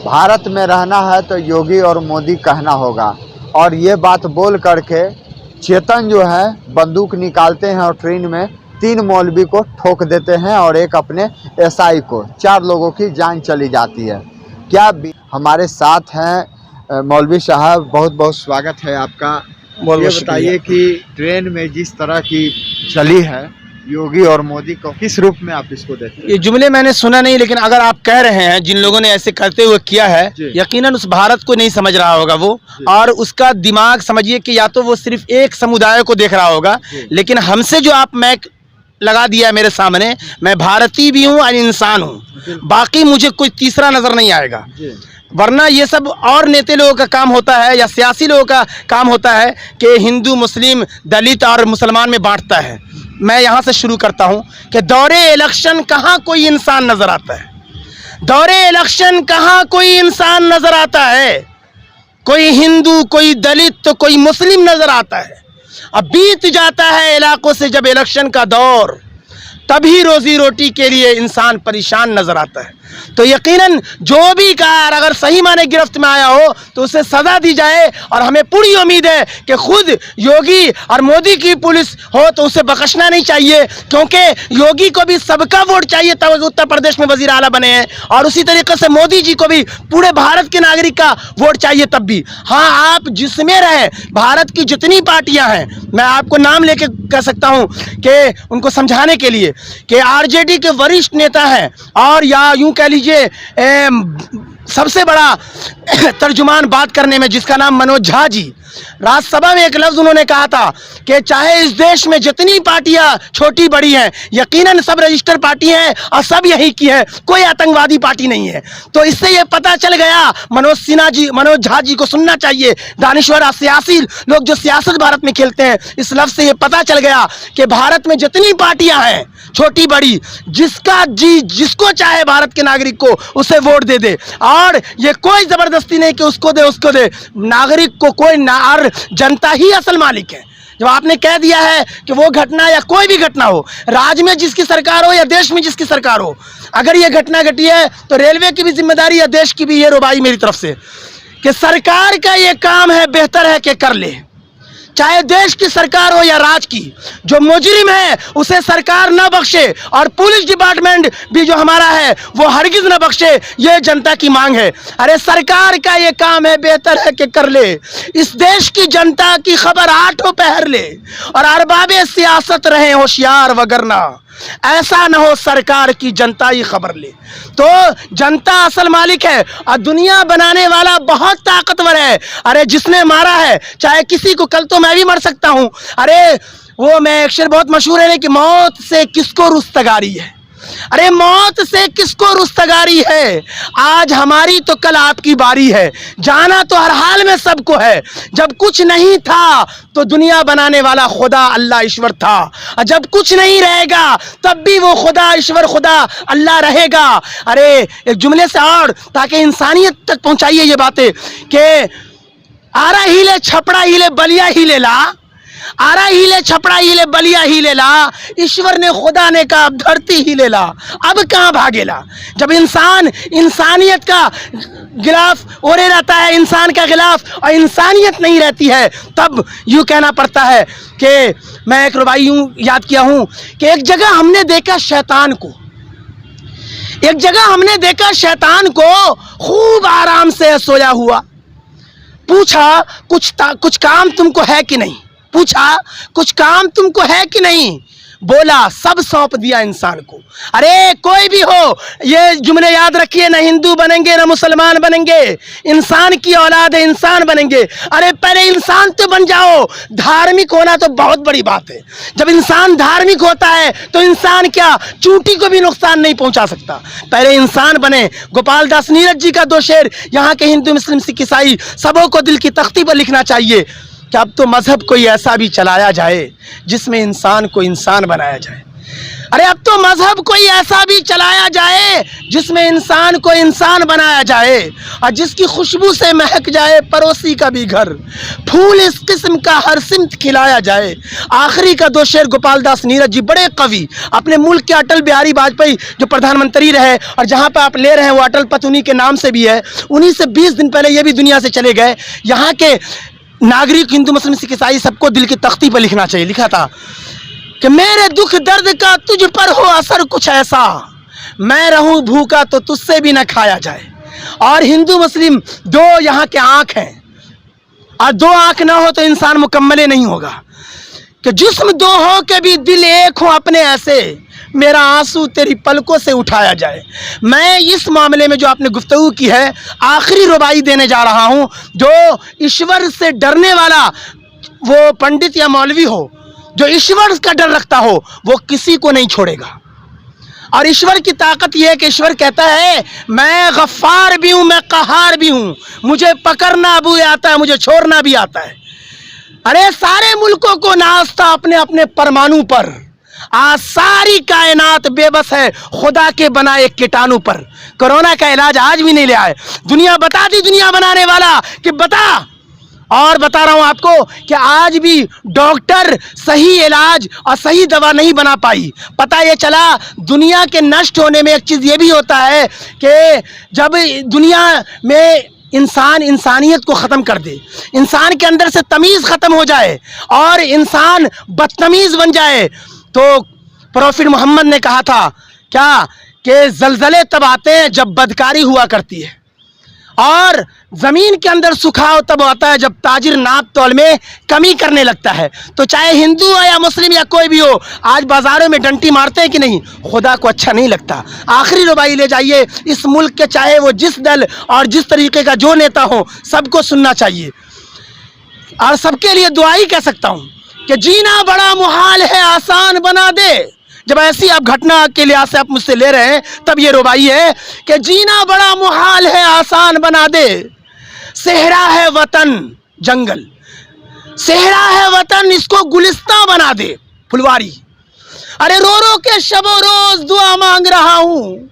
भारत में रहना है तो योगी और मोदी कहना होगा। और ये बात बोल करके चेतन जो है बंदूक निकालते हैं और ट्रेन में 3 मौलवी को ठोक देते हैं और एक अपने एसआई को। 4 लोगों की जान चली जाती है। क्या हमारे साथ हैं मौलवी साहब, बहुत बहुत स्वागत है आपका। ये बताइए कि ट्रेन में जिस तरह की चली है योगी और मोदी को, किस रूप में आप इसको देखते हैं? ये जुमले मैंने सुना नहीं, लेकिन अगर आप कह रहे हैं जिन लोगों ने ऐसे करते हुए किया है, यकीनन उस भारत को नहीं समझ रहा होगा वो, और उसका दिमाग समझिए कि या तो वो सिर्फ एक समुदाय को देख रहा होगा। लेकिन हमसे जो आप मैक लगा दिया है मेरे सामने, मैं भारतीय भी हूँ और इंसान हूँ, बाकी मुझे कोई तीसरा नजर नहीं आएगा। वरना ये सब और नेता लोगों का काम होता है या सियासी लोगों का काम होता है कि हिंदू, मुस्लिम, दलित और मुसलमान में बांटता है। मैं यहाँ से शुरू करता हूँ कि दौरे इलेक्शन कहाँ कोई इंसान नज़र आता है? दौरे इलेक्शन कहाँ कोई इंसान नज़र आता है? कोई हिंदू, कोई दलित तो कोई मुस्लिम नज़र आता है। अब बीत जाता है इलाकों से जब इलेक्शन का दौर, तभी रोजी रोटी के लिए इंसान परेशान नजर आता है। तो यकीनन जो भी कार अगर सही माने गिरफ्त में आया हो तो उसे सजा दी जाए, और हमें पूरी उम्मीद है कि खुद योगी और मोदी की पुलिस हो तो उसे बख्शना नहीं चाहिए, क्योंकि योगी को भी सबका वोट चाहिए तब उत्तर प्रदेश में वजीर आला बने हैं, और उसी तरीके से मोदी जी को भी पूरे भारत के नागरिक का वोट चाहिए तब भी। हाँ, आप जिसमें रहे, भारत की जितनी पार्टियां हैं, मैं आपको नाम लेके कह सकता हूं कि उनको समझाने के लिए कि आरजेडी के वरिष्ठ नेता हैं, और या यूं कह लीजिए सबसे बड़ा तर्जुमान बात करने में, जिसका नाम मनोज झा जी। राज्यसभा में एक लफ्ज उन्होंने कहा था कि चाहे इस देश में जितनी पार्टियां छोटी बड़ी हैं, यकीनन सब रजिस्टर्ड पार्टी हैं और सब यही की है, कोई आतंकवादी पार्टी नहीं है। तो इससे ये पता चल गया, मनोज झा जी को सुनना चाहिए, दानिश्वर सियासी लोग जो सियासत भारत में खेलते हैं, इस लफ्ज से ये पता चल गया कि भारत में जितनी पार्टियां हैं छोटी बड़ी, जिसको चाहे भारत के नागरिक को उसे वोट दे दे, और ये कोई जबरदस्ती नहीं कि उसको दे, नागरिक को कोई और जनता ही असल मालिक है। जब आपने कह दिया है कि वो घटना या कोई भी घटना हो, राज्य में जिसकी सरकार हो या देश में जिसकी सरकार हो, अगर ये घटना घटी है तो रेलवे की भी जिम्मेदारी या देश की भी ये रुबाई मेरी तरफ से कि सरकार का ये काम है, बेहतर है कि कर ले, चाहे देश की सरकार हो या राज्य की। जो मुजरिम है उसे सरकार न बख्शे, और पुलिस डिपार्टमेंट भी जो हमारा है वो हरगिज न बख्शे, ये जनता की मांग है। अरे सरकार का ये काम है, बेहतर है कि कर ले। इस देश की जनता की खबर आठों पहर ले, और अरबाबे सियासत रहे होशियार, वगरना ऐसा न हो सरकार की जनता ही खबर ले। तो जनता असल मालिक है, और दुनिया बनाने वाला बहुत ताकतवर है। अरे जिसने मारा है, चाहे किसी को, कल तो मैं भी मर सकता हूं। अरे वो मैं एक शेर बहुत मशहूर है कि मौत से किसको रुस्तगारी है। अरे मौत से किसको रुस्तगारी है? आज हमारी तो कल आपकी बारी है। जाना तो हर हाल में सबको है। जब कुछ नहीं था तो दुनिया बनाने वाला खुदा अल्लाह ईश्वर था, और जब कुछ नहीं रहेगा तब भी वो खुदा ईश्वर खुदा अल्लाह रहेगा। अरे एक जुमले से और, ताकि इंसानियत तक पहुंचाइए ये बातें कि आरा हिले छपड़ा हिले बलिया हिले ला, आरा हिले छपड़ा हिले बलिया हिले ला, ईश्वर ने खुदा ने कहा अब धरती हिले ला, अब कहाँ भागेला। जब इंसान इंसानियत का गिलाफ ओढ़े रहता है, इंसान का गिलाफ, और इंसानियत नहीं रहती है, तब यूँ कहना पड़ता है कि मैं एक रुबाई यूँ याद किया हूँ कि एक जगह हमने देखा शैतान को, एक जगह हमने देखा शैतान को खूब आराम से सोया हुआ। पूछा कुछ काम तुमको है कि नहीं, पूछा कुछ काम तुमको है कि नहीं, बोला सब सौंप दिया इंसान को। अरे कोई भी हो, ये जुमले याद रखिए, ना हिंदू बनेंगे ना मुसलमान बनेंगे, इंसान की औलाद है, इंसान बनेंगे। अरे पहले इंसान तो बन जाओ। धार्मिक होना तो बहुत बड़ी बात है। जब इंसान धार्मिक होता है तो इंसान क्या चूंटी को भी नुकसान नहीं पहुंचा सकता। पहले इंसान बने। गोपाल दास नीरज जी का 2 शेर यहाँ के हिंदू मुस्लिम सिख ईसाई सबों को दिल की तख्ती पर लिखना चाहिए कि अब तो मजहब कोई ऐसा भी चलाया जाए जिसमें इंसान को इंसान बनाया जाए। अरे अब तो मजहब कोई ऐसा भी चलाया जाए जिसमें इंसान को इंसान बनाया जाए और जिसकी खुशबू से महक जाए पड़ोसी का भी घर, फूल इस किस्म का हर सिमत खिलाया जाए। आखिरी का दो शेर गोपाल दास नीरज जी, बड़े कवि, अपने मुल्क के अटल बिहारी वाजपेयी जो प्रधानमंत्री रहे और जहाँ पर आप ले रहे हैं वो अटल पथ उन्हीं के नाम से भी है, उन्हीं से 20 दिन पहले ये भी दुनिया से चले गए। यहाँ के नागरिक हिंदू मुस्लिम सिख ईसाई सबको दिल की तख्ती पर लिखना चाहिए। लिखा था कि मेरे दुख दर्द का तुझ पर हो असर कुछ ऐसा, मैं रहूं भूखा तो तुझसे भी न खाया जाए। और हिंदू मुस्लिम दो यहाँ के आँख हैं और दो आँख ना हो तो इंसान मुकम्मल नहीं होगा। कि जिस्म दो हो के भी दिल एक हो अपने ऐसे, मेरा आंसू तेरी पलकों से उठाया जाए। मैं इस मामले में जो आपने गुफ्तगू की है आखिरी रुबाई देने जा रहा हूँ। जो ईश्वर से डरने वाला वो पंडित या मौलवी हो, जो ईश्वर का डर रखता हो, वो किसी को नहीं छोड़ेगा। और ईश्वर की ताकत यह है कि ईश्वर कहता है मैं गफ्फार भी हूँ, मैं कहार भी हूँ, मुझे पकड़ना भी आता है, मुझे छोड़ना भी आता है। अरे सारे मुल्कों को नाचता अपने अपने परमाणु पर, आज सारी कायनात बेबस है खुदा के बनाए कीटाणु पर। कोरोना का इलाज आज भी नहीं ले आए। दुनिया बता दी, दुनिया बनाने वाला कि बता, और बता रहा हूं आपको कि आज भी डॉक्टर सही इलाज और सही दवा नहीं बना पाई। पता ये चला दुनिया के नष्ट होने में एक चीज़ ये भी होता है कि जब दुनिया में इंसान इंसानियत को ख़त्म कर दे, इंसान के अंदर से तमीज़ ख़त्म हो जाए और इंसान बदतमीज़ बन जाए, तो प्रोफिट मोहम्मद ने कहा था क्या कि ज़लज़ले तब आते हैं जब बदकारी हुआ करती है और ज़मीन के अंदर सुखाव तब आता है जब ताजिर नाप तौल में कमी करने लगता है। तो चाहे हिंदू हो या मुस्लिम या कोई भी हो, आज बाज़ारों में डंटी मारते हैं कि नहीं, खुदा को अच्छा नहीं लगता। आखिरी रुबाई ले जाइए इस मुल्क के, चाहे वो जिस दल और जिस तरीके का जो नेता हो, सबको सुनना चाहिए और सबके लिए दुआ ही कह सकता हूँ कि जीना बड़ा मुहाल है आसान बना दे। जब ऐसी आप घटना के लिहाज से आप मुझसे ले रहे हैं तब ये रुबाई है कि जीना बड़ा मुहाल है आसान बना दे, सेहरा है वतन जंगल, सेहरा है वतन इसको गुलिस्तां बना दे फुलवारी। अरे रो रो के शबो रोज दुआ मांग रहा हूँ,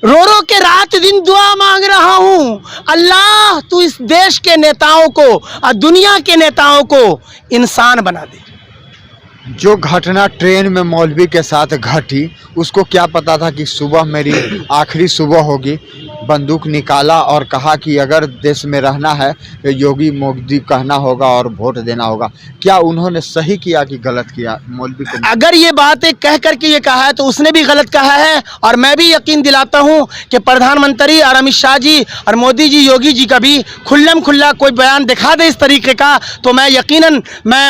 रो रो के रात दिन दुआ मांग रहा हूँ, अल्लाह तू इस देश के नेताओं को और दुनिया के नेताओं को इंसान बना दे। जो घटना ट्रेन में मौलवी के साथ घटी, उसको क्या पता था कि सुबह मेरी आखिरी सुबह होगी। बंदूक निकाला और कहा कि अगर देश में रहना है तो योगी मोदी कहना होगा और वोट देना होगा। क्या उन्होंने सही किया कि गलत किया मौलवी को? अगर ये बातें कह करके ये कहा है तो उसने भी गलत कहा है, और मैं भी यकीन दिलाता हूँ कि प्रधानमंत्री और अमित शाह जी और मोदी जी, योगी जी का भी खुल्लम खुल्ला कोई बयान दिखा दे इस तरीके का, तो मैं यकीनन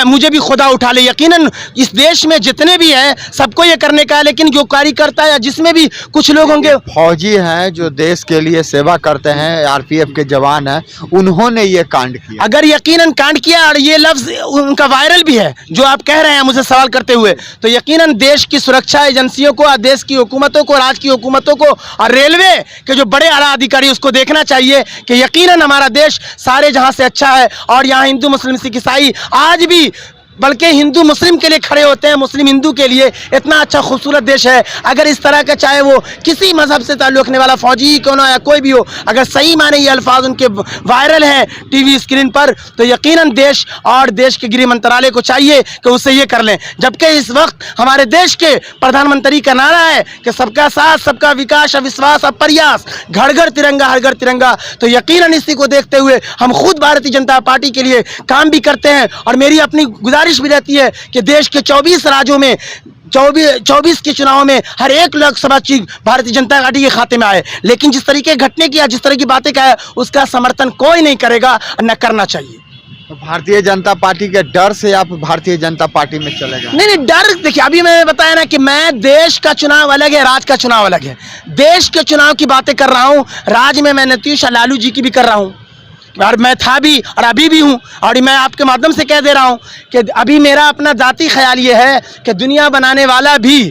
मुझे भी खुदा उठा ले। यकीनन इस देश में जितने भी हैं सबको ये करने का है, लेकिन जो कार्यकर्ता या जिसमें भी कुछ लोग होंगे, फौजी हैं जो देश के लिए सेवा करते हैं, आरपीएफ के जवान हैं, उन्होंने ये कांड किया। अगर यकीनन कांड किया और ये लफ्ज उनका वायरल भी है जो आप कह रहे हैं मुझे सवाल करते हुए, तो यकीनन देश की सुरक्षा एजेंसियों को, देश की हुकूमतों को, राज्य की हुकूमतों को और रेलवे के जो बड़े आला अधिकारी उसको देखना चाहिए कि यकीनन हमारा देश सारे जहां से अच्छा है और यहाँ हिंदू मुस्लिम सिख ईसाई आज भी बल्कि हिंदू मुस्लिम के लिए खड़े होते हैं, मुस्लिम हिंदू के लिए। इतना अच्छा खूबसूरत देश है। अगर इस तरह का चाहे वो किसी मजहब से ताल्लुक़ रखने वाला फौजी क्यों ना या कोई भी हो, अगर सही माने ये अल्फाज उनके वायरल हैं टीवी स्क्रीन पर, तो यकीनन देश और देश के गृह मंत्रालय को चाहिए कि उससे ये कर लें। जबकि इस वक्त हमारे देश के प्रधानमंत्री का नारा है कि सबका साथ, सबका विकास, अविश्वास, अप्रयास, घर घर तिरंगा, हर घर तिरंगा। तो यकीनन इसी को देखते हुए हम खुद भारतीय जनता पार्टी के लिए काम भी करते हैं और मेरी अपनी गुजारिश भी रहती है कि देश के 24 राज्यों में 24 के चुनाव में हर एक लोकसभा सीट भारतीय जनता पार्टी के खाते में आए। लेकिन जिस तरीके घटने की, जिस तरह की बातें कहा है, उसका समर्थन कोई नहीं करेगा, न करना चाहिए। तो भारतीय जनता पार्टी के डर से आप भारतीय जनता पार्टी में चले गए? नहीं, डर देखिए, अभी मैंने बताया ना कि मैं देश का चुनाव अलग है, राज्य का चुनाव अलग है। देश के चुनाव की बातें कर रहा हूँ, राज्य में मैं नीतीश और लालू जी की भी कर रहा हूँ और मैं था भी और अभी भी हूँ। और मैं आपके माध्यम से कह दे रहा हूँ कि अभी मेरा अपना ज़ाती ख्याल ये है कि दुनिया बनाने वाला भी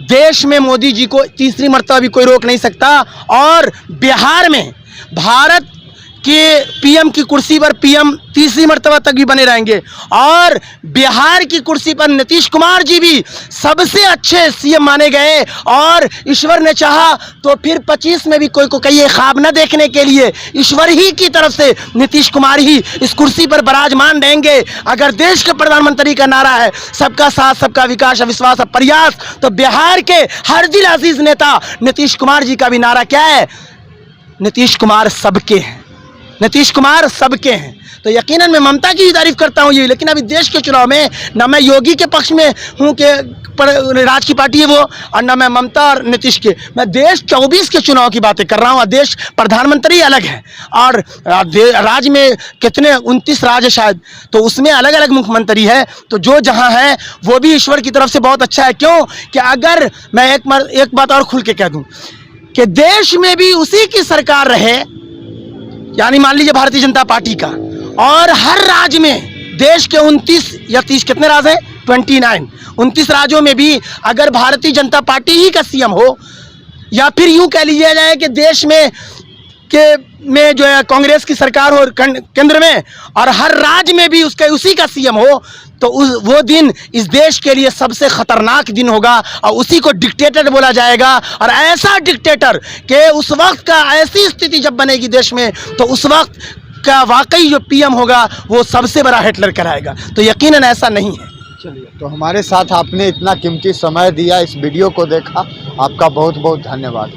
देश में मोदी जी को तीसरी मर्तबा भी कोई रोक नहीं सकता। और बिहार में भारत कि पीएम की कुर्सी पर पीएम तीसरी मर्तबा तक भी बने रहेंगे, और बिहार की कुर्सी पर नीतीश कुमार जी भी सबसे अच्छे सीएम माने गए, और ईश्वर ने चाहा तो फिर 25 में भी कोई को कहिए ख्वाब न देखने के लिए ईश्वर ही की तरफ से नीतीश कुमार ही इस कुर्सी पर विराजमान रहेंगे। अगर देश के प्रधानमंत्री का नारा है सबका साथ, सबका विकास, अविश्वास, प्रयास, तो बिहार के हर दिल अजीज नेता नीतीश कुमार जी का भी नारा क्या है? नीतीश कुमार सबके हैं, नीतीश कुमार सबके हैं। तो यकीनन मैं ममता की भी तारीफ करता हूँ ये, लेकिन अभी देश के चुनाव में ना मैं योगी के पक्ष में हूँ कि राज की पार्टी है वो, और ना मैं ममता और नीतीश के, मैं देश 24 के चुनाव की बातें कर रहा हूँ। देश प्रधानमंत्री अलग है और राज्य में कितने 29 राज्य शायद, तो उसमें अलग अलग मुख्यमंत्री है। तो जो जहाँ है वो भी ईश्वर की तरफ से बहुत अच्छा है। क्यों कि अगर मैं एक बात और खुल के कह दूँ कि देश में भी उसी की सरकार रहे, यानी मान लीजिए भारतीय जनता पार्टी का, और हर राज्य में देश के 29 या 30 कितने राज्य हैं, 29 राज्यों में भी अगर भारतीय जनता पार्टी ही का सीएम हो, या फिर यूं कह लीजिए जाए कि देश में जो है कांग्रेस की सरकार हो केंद्र में, और हर राज्य में भी उसी का सीएम हो, तो वो दिन इस देश के लिए सबसे खतरनाक दिन होगा, और उसी को डिक्टेटर बोला जाएगा। और ऐसा डिक्टेटर कि उस वक्त का ऐसी स्थिति जब बनेगी देश में, तो उस वक्त का वाकई जो पीएम होगा वो सबसे बड़ा हिटलर कराएगा। तो यकीनन ऐसा नहीं है। चलिए, तो हमारे साथ आपने इतना कीमती समय दिया, इस वीडियो को देखा, आपका बहुत बहुत धन्यवाद।